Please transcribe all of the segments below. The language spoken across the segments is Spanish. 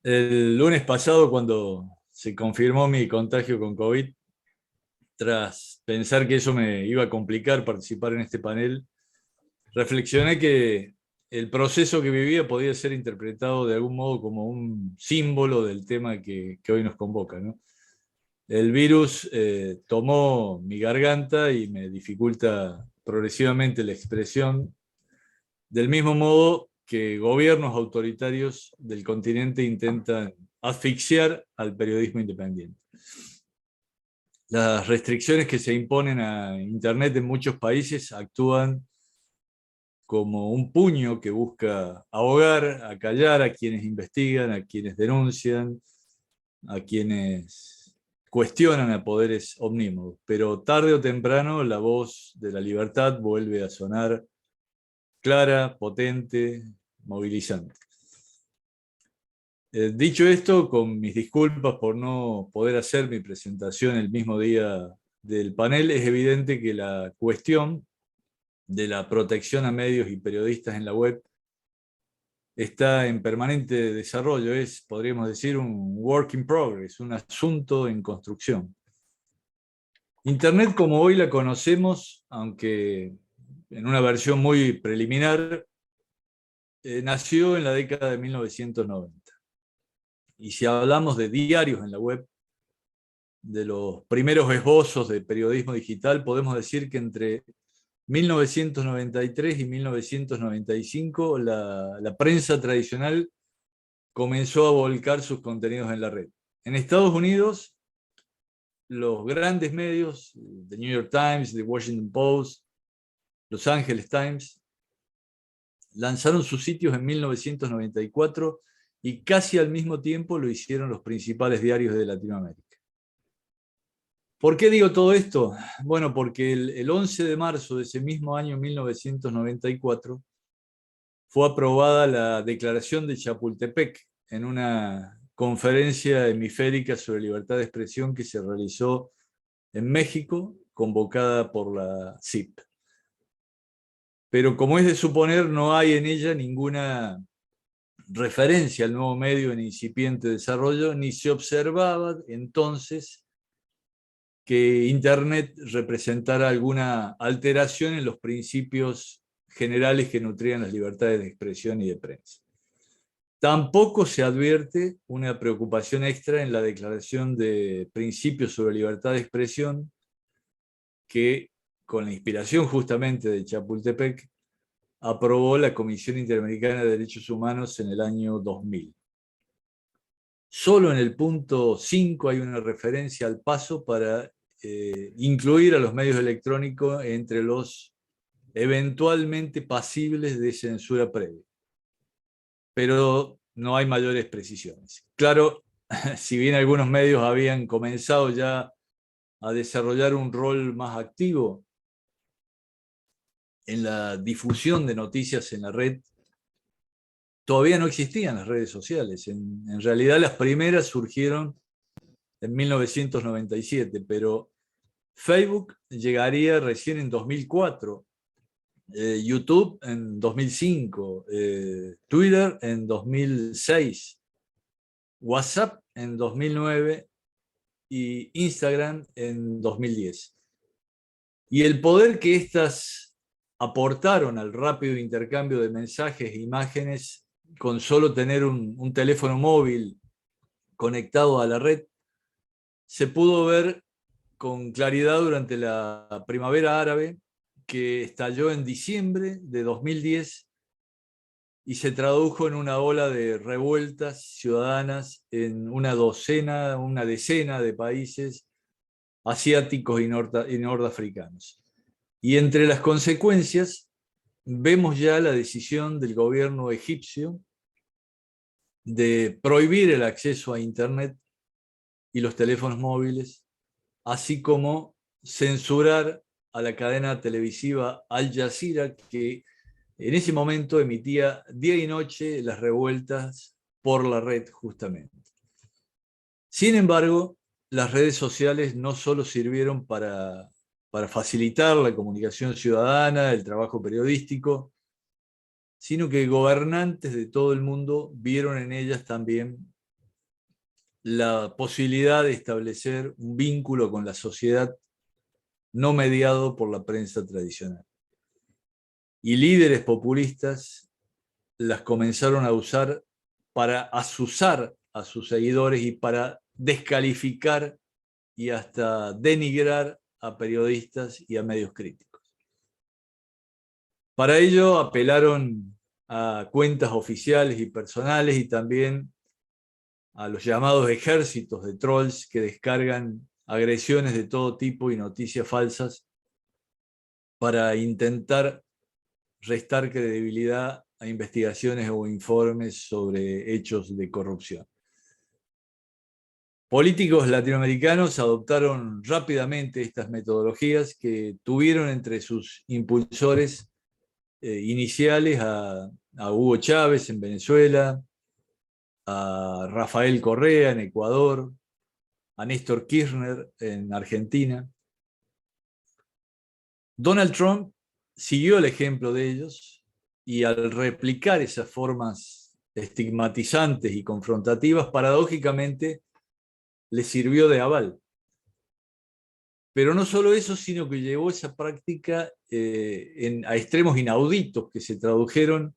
El lunes pasado, cuando se confirmó mi contagio con COVID, tras pensar que eso me iba a complicar participar en este panel, reflexioné que el proceso que vivía podía ser interpretado de algún modo como un símbolo del tema que hoy nos convoca, ¿no? El virus tomó mi garganta y me dificulta progresivamente la expresión, del mismo modo que gobiernos autoritarios del continente intentan asfixiar al periodismo independiente. Las restricciones que se imponen a Internet en muchos países actúan como un puño que busca ahogar, acallar a quienes investigan, a quienes denuncian, a quienes cuestionan a poderes omnímodos. Pero tarde o temprano la voz de la libertad vuelve a sonar clara, potente, movilizante. Dicho esto, con mis disculpas por no poder hacer mi presentación el mismo día del panel, es evidente que la cuestión de la protección a medios y periodistas en la web está en permanente desarrollo, es, podríamos decir, un work in progress, un asunto en construcción. Internet como hoy la conocemos, aunque en una versión muy preliminar, nació en la década de 1990. Y si hablamos de diarios en la web, de los primeros esbozos de periodismo digital, podemos decir que entre 1993 y 1995 la prensa tradicional comenzó a volcar sus contenidos en la red. En Estados Unidos, los grandes medios, The New York Times, The Washington Post, Los Angeles Times, lanzaron sus sitios en 1994 y casi al mismo tiempo lo hicieron los principales diarios de Latinoamérica. ¿Por qué digo todo esto? Bueno, porque el 11 de marzo de ese mismo año 1994 fue aprobada la Declaración de Chapultepec en una conferencia hemisférica sobre libertad de expresión que se realizó en México, convocada por la CIP. Pero como es de suponer, no hay en ella ninguna referencia al nuevo medio en incipiente desarrollo, ni se observaba entonces que Internet representara alguna alteración en los principios generales que nutrían las libertades de expresión y de prensa. Tampoco se advierte una preocupación extra en la Declaración de Principios sobre Libertad de Expresión que, con la inspiración justamente de Chapultepec, aprobó la Comisión Interamericana de Derechos Humanos en el año 2000. Solo en el punto 5 hay una referencia al paso para incluir a los medios electrónicos entre los eventualmente pasibles de censura previa. Pero no hay mayores precisiones. Claro, si bien algunos medios habían comenzado ya a desarrollar un rol más activo en la difusión de noticias en la red, todavía no existían las redes sociales. En realidad las primeras surgieron en 1997, pero Facebook llegaría recién en 2004, YouTube en 2005, Twitter en 2006, WhatsApp en 2009 y Instagram en 2010. Y el poder que éstas aportaron al rápido intercambio de mensajes e imágenes con solo tener un teléfono móvil conectado a la red, se pudo ver con claridad durante la primavera árabe que estalló en diciembre de 2010 y se tradujo en una ola de revueltas ciudadanas en una decena de países asiáticos y nordafricanos. Y entre las consecuencias vemos ya la decisión del gobierno egipcio de prohibir el acceso a Internet y los teléfonos móviles, así como censurar a la cadena televisiva Al Jazeera, que en ese momento emitía día y noche las revueltas por la red justamente. Sin embargo, las redes sociales no solo sirvieron para facilitar la comunicación ciudadana, el trabajo periodístico, sino que gobernantes de todo el mundo vieron en ellas también la posibilidad de establecer un vínculo con la sociedad no mediado por la prensa tradicional. Y líderes populistas las comenzaron a usar para azuzar a sus seguidores y para descalificar y hasta denigrar a periodistas y a medios críticos. Para ello apelaron a cuentas oficiales y personales y también a los llamados ejércitos de trolls que descargan agresiones de todo tipo y noticias falsas para intentar restar credibilidad a investigaciones o informes sobre hechos de corrupción. Políticos latinoamericanos adoptaron rápidamente estas metodologías que tuvieron entre sus impulsores iniciales a Hugo Chávez en Venezuela, a Rafael Correa en Ecuador, a Néstor Kirchner en Argentina. Donald Trump siguió el ejemplo de ellos y al replicar esas formas estigmatizantes y confrontativas, paradójicamente le sirvió de aval. Pero no solo eso, sino que llevó esa práctica a extremos inauditos que se tradujeron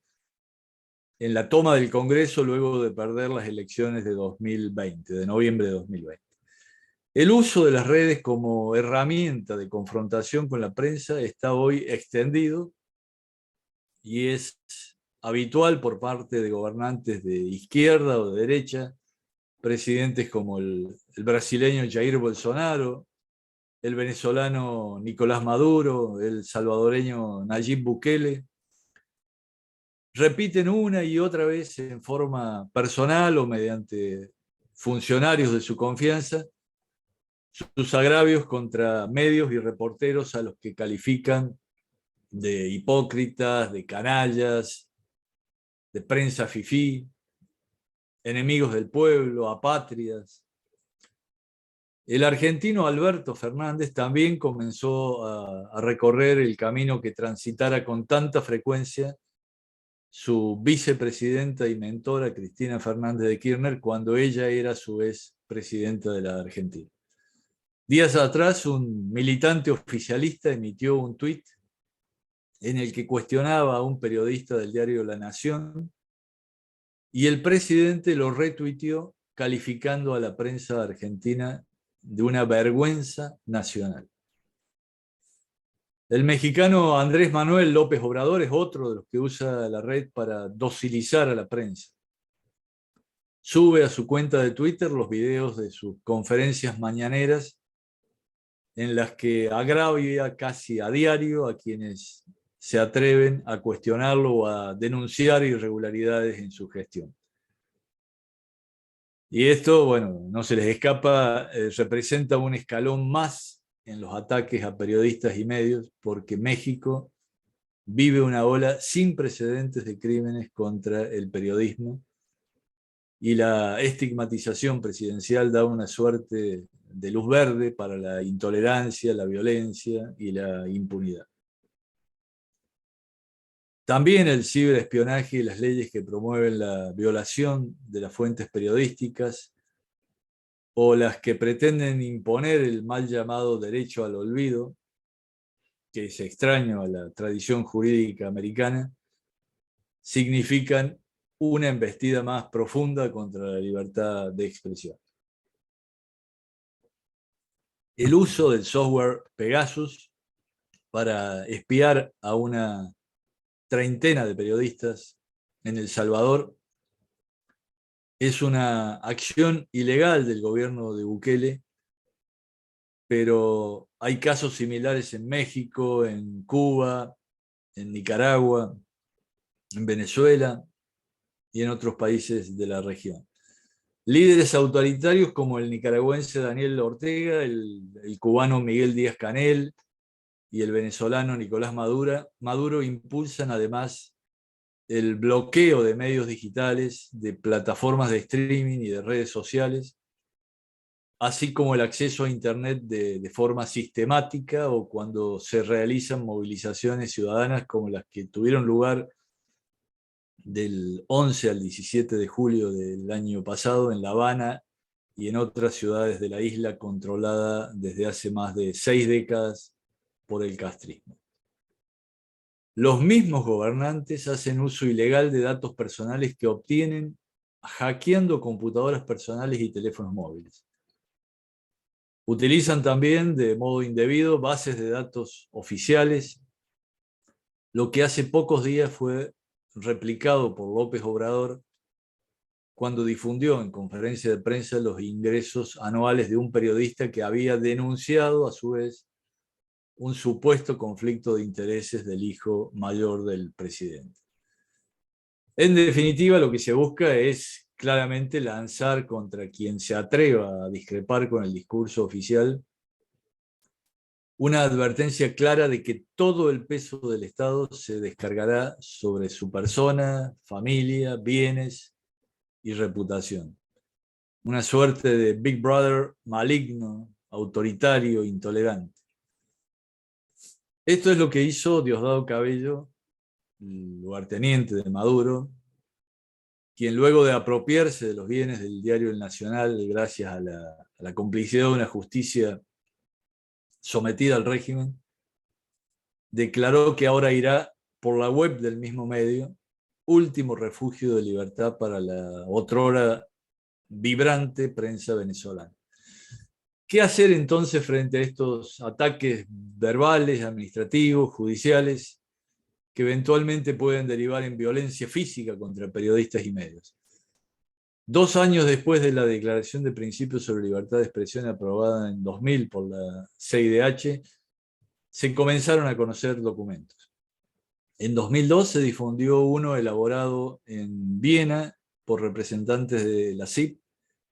en la toma del Congreso luego de perder las elecciones de 2020, de noviembre de 2020. El uso de las redes como herramienta de confrontación con la prensa está hoy extendido y es habitual por parte de gobernantes de izquierda o de derecha, presidentes como el brasileño Jair Bolsonaro, el venezolano Nicolás Maduro, el salvadoreño Nayib Bukele, repiten una y otra vez en forma personal o mediante funcionarios de su confianza sus agravios contra medios y reporteros a los que califican de hipócritas, de canallas, de prensa fifí, enemigos del pueblo, apátridas. El argentino Alberto Fernández también comenzó a recorrer el camino que transitara con tanta frecuencia su vicepresidenta y mentora Cristina Fernández de Kirchner cuando ella era a su vez presidenta de la Argentina. Días atrás, un militante oficialista emitió un tuit en el que cuestionaba a un periodista del diario La Nación y el presidente lo retuiteó calificando a la prensa argentina de una vergüenza nacional. El mexicano Andrés Manuel López Obrador es otro de los que usa la red para docilizar a la prensa. Sube a su cuenta de Twitter los videos de sus conferencias mañaneras en las que agravia casi a diario a quienes se atreven a cuestionarlo o a denunciar irregularidades en su gestión. Y esto, bueno, no se les escapa, representa un escalón más en los ataques a periodistas y medios, porque México vive una ola sin precedentes de crímenes contra el periodismo y la estigmatización presidencial da una suerte de luz verde para la intolerancia, la violencia y la impunidad. También el ciberespionaje y las leyes que promueven la violación de las fuentes periodísticas o las que pretenden imponer el mal llamado derecho al olvido, que es extraño a la tradición jurídica americana, significan una embestida más profunda contra la libertad de expresión. El uso del software Pegasus para espiar a una treintena de periodistas en El Salvador es una acción ilegal del gobierno de Bukele, pero hay casos similares en México, en Cuba, en Nicaragua, en Venezuela y en otros países de la región. Líderes autoritarios como el nicaragüense Daniel Ortega, el cubano Miguel Díaz-Canel y el venezolano Nicolás Maduro impulsan además el bloqueo de medios digitales, de plataformas de streaming y de redes sociales, así como el acceso a Internet de forma sistemática o cuando se realizan movilizaciones ciudadanas como las que tuvieron lugar del 11 al 17 de julio del año pasado en La Habana y en otras ciudades de la isla controlada desde hace más de 6 décadas por el castrismo. Los mismos gobernantes hacen uso ilegal de datos personales que obtienen hackeando computadoras personales y teléfonos móviles. Utilizan también de modo indebido bases de datos oficiales, lo que hace pocos días fue replicado por López Obrador cuando difundió en conferencia de prensa los ingresos anuales de un periodista que había denunciado a su vez un supuesto conflicto de intereses del hijo mayor del presidente. En definitiva, lo que se busca es claramente lanzar contra quien se atreva a discrepar con el discurso oficial una advertencia clara de que todo el peso del Estado se descargará sobre su persona, familia, bienes y reputación. Una suerte de Big Brother maligno, autoritario, intolerante. Esto es lo que hizo Diosdado Cabello, el lugarteniente de Maduro, quien luego de apropiarse de los bienes del diario El Nacional, gracias a la complicidad de una justicia sometida al régimen, declaró que ahora irá por la web del mismo medio, último refugio de libertad para la otrora vibrante prensa venezolana. ¿Qué hacer entonces frente a estos ataques verbales, administrativos, judiciales, que eventualmente pueden derivar en violencia física contra periodistas y medios? 2 años después de la Declaración de Principios sobre Libertad de Expresión aprobada en 2000 por la CIDH, se comenzaron a conocer documentos. En 2002 se difundió uno elaborado en Viena por representantes de la CIP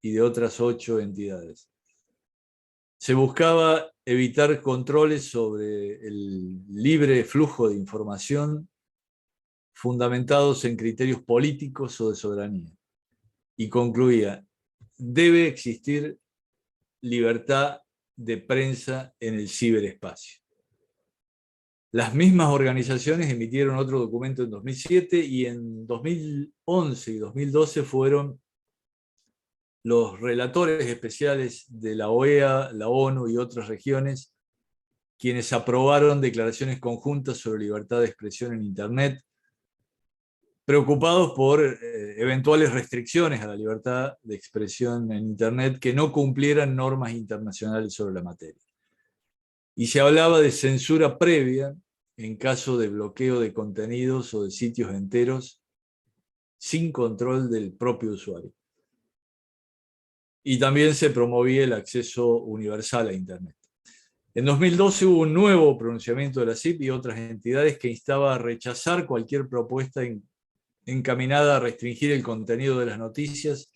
y de otras 8 entidades. Se buscaba evitar controles sobre el libre flujo de información fundamentados en criterios políticos o de soberanía. Y concluía: debe existir libertad de prensa en el ciberespacio. Las mismas organizaciones emitieron otro documento en 2007 y en 2011 y 2012 fueron los relatores especiales de la OEA, la ONU y otras regiones quienes aprobaron declaraciones conjuntas sobre libertad de expresión en Internet, preocupados por eventuales restricciones a la libertad de expresión en Internet que no cumplieran normas internacionales sobre la materia. Y se hablaba de censura previa en caso de bloqueo de contenidos o de sitios enteros sin control del propio usuario. Y también se promovía el acceso universal a Internet. En 2012 hubo un nuevo pronunciamiento de la CIP y otras entidades que instaba a rechazar cualquier propuesta encaminada a restringir el contenido de las noticias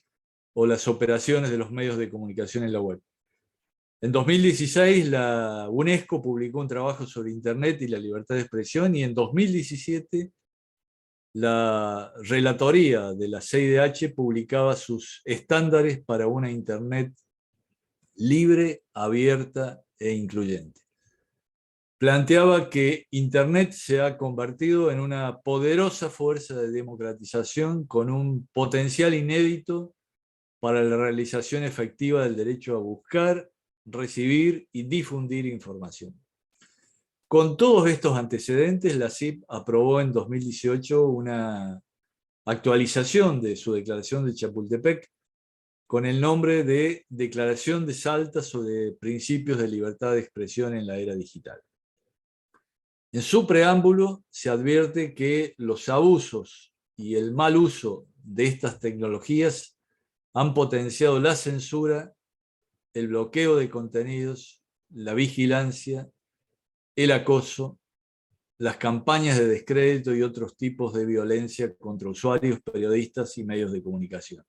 o las operaciones de los medios de comunicación en la web. En 2016 la UNESCO publicó un trabajo sobre Internet y la libertad de expresión, y en 2017 la relatoría de la CIDH publicaba sus estándares para una Internet libre, abierta e incluyente. Planteaba que Internet se ha convertido en una poderosa fuerza de democratización con un potencial inédito para la realización efectiva del derecho a buscar, recibir y difundir información. Con todos estos antecedentes, la CIP aprobó en 2018 una actualización de su declaración de Chapultepec con el nombre de Declaración de Salta sobre Principios de Libertad de Expresión en la Era Digital. En su preámbulo se advierte que los abusos y el mal uso de estas tecnologías han potenciado la censura, el bloqueo de contenidos, la vigilancia, el acoso, las campañas de descrédito y otros tipos de violencia contra usuarios, periodistas y medios de comunicación.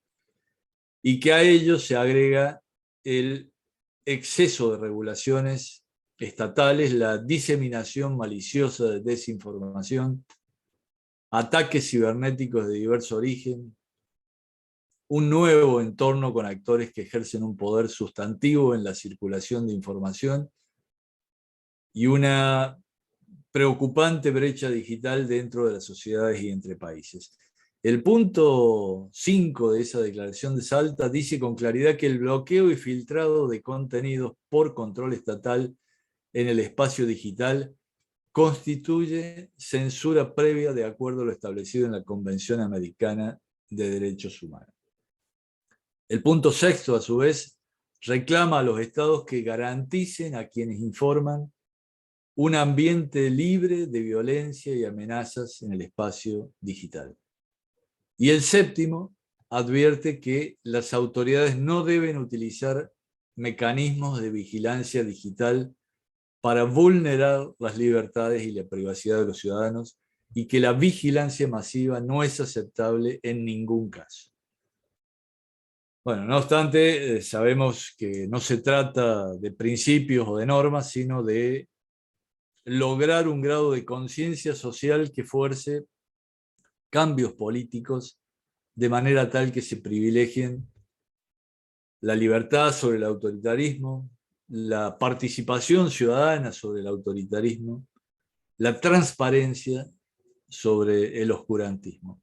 Y que a ello se agrega el exceso de regulaciones estatales, la diseminación maliciosa de desinformación, ataques cibernéticos de diverso origen, un nuevo entorno con actores que ejercen un poder sustantivo en la circulación de información y una preocupante brecha digital dentro de las sociedades y entre países. El punto 5 de esa declaración de Salta dice con claridad que el bloqueo y filtrado de contenidos por control estatal en el espacio digital constituye censura previa de acuerdo a lo establecido en la Convención Americana de Derechos Humanos. El punto 6, a su vez, reclama a los estados que garanticen a quienes informan un ambiente libre de violencia y amenazas en el espacio digital. Y el 7 advierte que las autoridades no deben utilizar mecanismos de vigilancia digital para vulnerar las libertades y la privacidad de los ciudadanos y que la vigilancia masiva no es aceptable en ningún caso. Bueno, no obstante, sabemos que no se trata de principios o de normas, sino de lograr un grado de conciencia social que fuerce cambios políticos de manera tal que se privilegien la libertad sobre el autoritarismo, la participación ciudadana sobre el autoritarismo, la transparencia sobre el oscurantismo.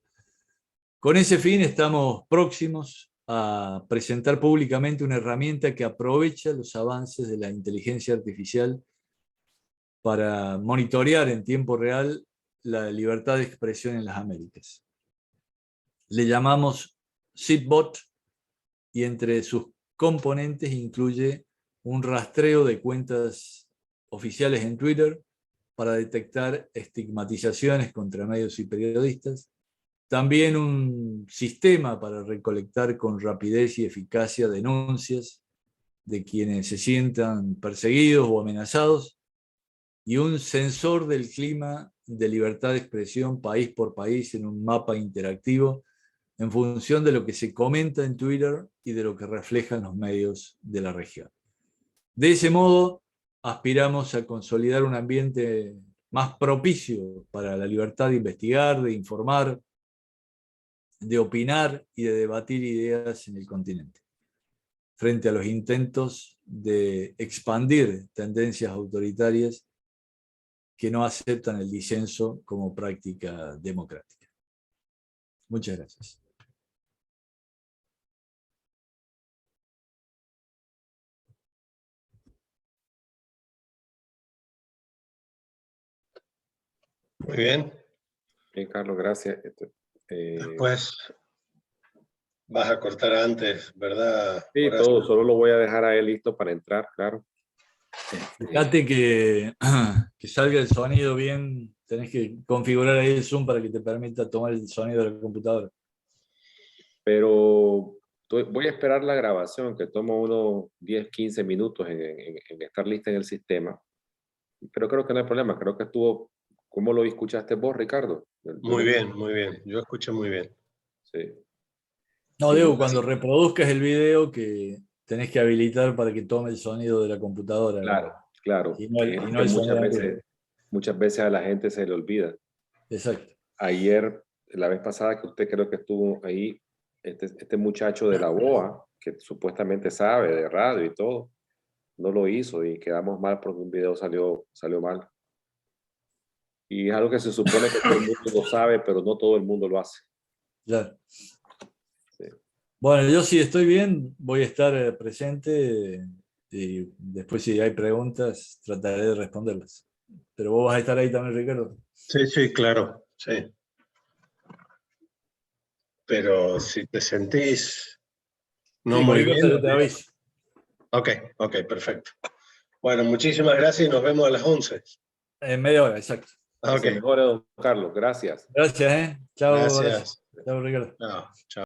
Con ese fin estamos próximos a presentar públicamente una herramienta que aprovecha los avances de la inteligencia artificial para monitorear en tiempo real la libertad de expresión en las Américas. Le llamamos SITBOT y entre sus componentes incluye un rastreo de cuentas oficiales en Twitter para detectar estigmatizaciones contra medios y periodistas, también un sistema para recolectar con rapidez y eficacia denuncias de quienes se sientan perseguidos o amenazados, y un sensor del clima de libertad de expresión país por país en un mapa interactivo en función de lo que se comenta en Twitter y de lo que reflejan los medios de la región. De ese modo, aspiramos a consolidar un ambiente más propicio para la libertad de investigar, de informar, de opinar y de debatir ideas en el continente, frente a los intentos de expandir tendencias autoritarias que no aceptan el disenso como práctica democrática. Muchas gracias. Muy bien. Bien, Carlos, gracias. Después vas a cortar antes, ¿verdad? Sí, todo, solo lo voy a dejar a él listo para entrar, claro. Fíjate que salga el sonido bien, tenés que configurar ahí el Zoom para que te permita tomar el sonido de la computadora. Pero voy a esperar la grabación, que toma unos 10, 15 minutos en estar lista en el sistema. Pero creo que no hay problema, creo que estuvo... ¿Cómo lo escuchaste vos, Ricardo? Muy bien, muy bien. Yo escuché muy bien. Sí. No, Sí, digo, cuando reproduzcas el video que tenés que habilitar para que tome el sonido de la computadora. claro, claro. Y no el sonido. Muchas veces a la gente se le olvida. Exacto. Ayer, la vez pasada que usted creo que estuvo ahí, este muchacho de la BOA, que supuestamente sabe de radio y todo, no lo hizo y quedamos mal porque un video salió mal. Y es algo que se supone que todo el mundo lo sabe, pero no todo el mundo lo hace. Claro. Sí. Bueno, yo si estoy bien, voy a estar presente y después si hay preguntas trataré de responderlas. Pero vos vas a estar ahí también, Ricardo. Sí, sí, claro, sí. Pero si te sentís no sí, muy cualquier cosa bien... yo te aviso. Ok, perfecto. Bueno, muchísimas gracias y nos vemos a las 11. En media hora, exacto. Ok. Que se mejore, don Carlos. Gracias. Gracias, Chao, Gracias. Chao, Ricardo. Chao.